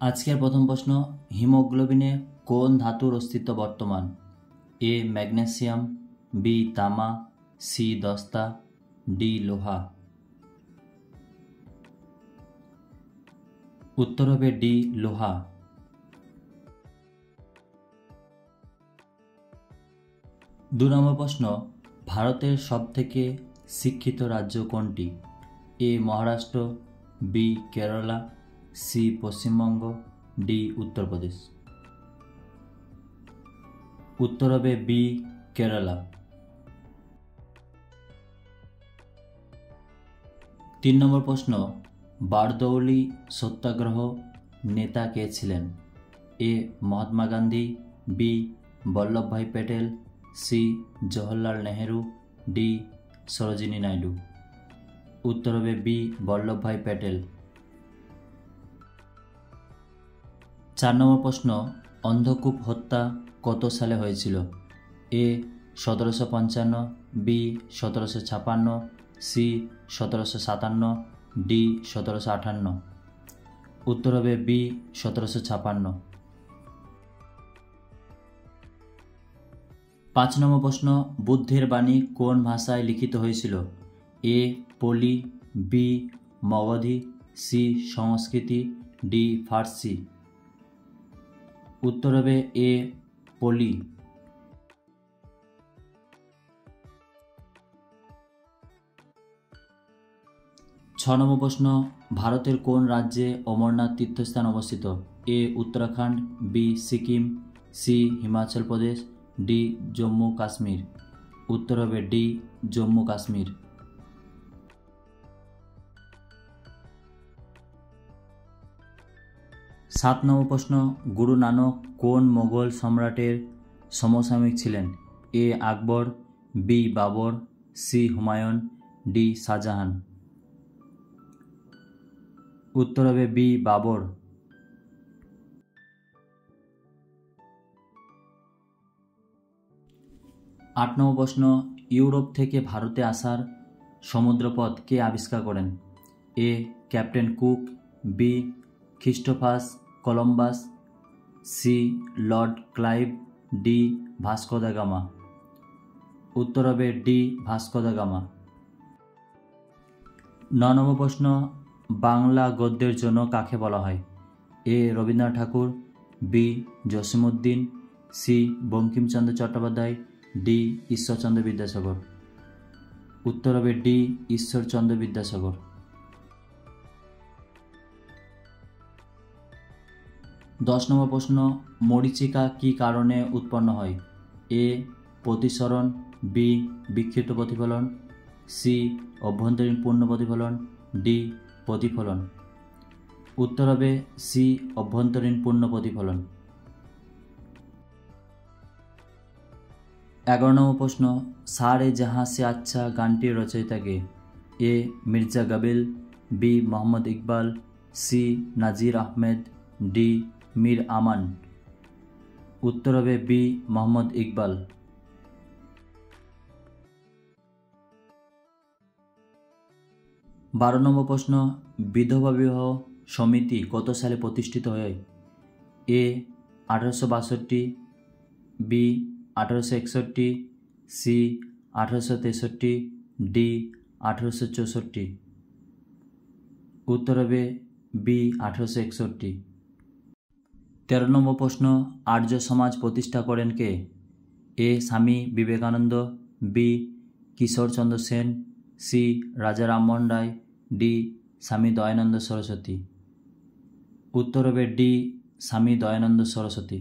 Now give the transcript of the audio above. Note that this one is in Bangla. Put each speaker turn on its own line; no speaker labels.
আজকের প্রথম প্রশ্ন, হিমোগ্লোবিনে কোন ধাতুর অস্তিত্ব বর্তমান? এ ম্যাগনেসিয়াম, বি তামা, সি দস্তা, ডি লোহা। উত্তর হবে ডি লোহা। দু নম্বর প্রশ্ন, ভারতের সবথেকে শিক্ষিত রাজ্য কোনটি? A Maharashtra, B Kerala, C Paschimbanga, D Uttar Pradesh. উত্তর হবে বি কেরালা। 3 নম্বর প্রশ্ন, বারদৌলি সত্যাগ্রহ নেতা কে ছিলেন? A Mahatma Gandhi, B Vallabhbhai Patel, C Jawaharlal Nehru, D Sarojini Naidu. উত্তর হবে বি বল্লভভাই প্যাটেল। 4 নম্বর প্রশ্ন, অন্ধকূপ হত্যা কত সালে হয়েছিল? এ 1755, বি 1756, সি 1757, ডি 1758। উত্তর হবে বি 1756। 5 নম্বর প্রশ্ন, বুদ্ধের বাণী কোন ভাষায় লিখিত হয়েছিল? এ পলি, বি মগধি, সি সংস্কৃতি, ডি ফার্সি। উত্তর হবে এ পলি। 6 নম্বর প্রশ্ন, ভারতের কোন রাজ্যে অমরনাথ তীর্থস্থান অবস্থিত? এ Uttarakhand, B Sikkim, C Himachal Pradesh, D Jammu Kashmir. উত্তর হবে ডি জম্মু কাশ্মীর। 7 নম্বর প্রশ্ন, গুরু নানক কোন মোগল সম্রাটের সমসাময়িক ছিলেন? A Akbar, B Babur, C Humayun, D Shahjahan. উত্তর হবে বি বাবর। 8 নম্বর প্রশ্ন, ইউরোপ থেকে ভারতে আসার সমুদ্রপথ কে আবিষ্কার করেন? A captain Cook, B Christopher Columbus, C lord Clive, D Vasco da Gama. উত্তর হবে ডি ভাস্কো দা গামা। 9 নম্বর প্রশ্ন, বাংলা গদ্যের জন্য কাকে বলা হয়? A Rabindranath Thakur, B Jasimuddin, C Bankimchandra Chattopadhyay, D Ishwarchandra Vidyasagar. উত্তর হবে ডি ঈশ্বরচন্দ্র বিদ্যাসাগর। 10 নম্বর প্রশ্ন, মরীচিকা কী কারণে উৎপন্ন হয়? এ প্রতিসরণ, বি বিক্ষিপ্ত প্রতিফলন, সি অভ্যন্তরীণ পূর্ণ প্রতিফলন, ডি প্রতিফলন। উত্তর হবে সি অভ্যন্তরীণ পূর্ণ প্রতিফলন। 11 নম্বর প্রশ্ন, সারে জাহাঁ সে আচ্ছা গানটির রচয়িতা কে? এ মির্জা গাবিল, বি মোহাম্মদ ইকবাল, সি নাজির আহমেদ, ডি মীর আমান। উত্তর হবে বি মোহাম্মদ ইকবাল। 12 নম্বর প্রশ্ন, বিধবা বিবাহ সমিতি কত সালে প্রতিষ্ঠিত হয়? এ 1862, বি 1861, সি 1863, ডি 1864। উত্তর হবে বি 1861। 13 নম্বর প্রশ্ন, আর্য সমাজ প্রতিষ্ঠা করেন কে? এ স্বামী বিবেকানন্দ, বি কিশোরচন্দ্র সেন, সি রাজা রামমোহন রায়, ডি স্বামী দয়ানন্দ সরস্বতী। উত্তর হবে ডি স্বামী দয়ানন্দ সরস্বতী।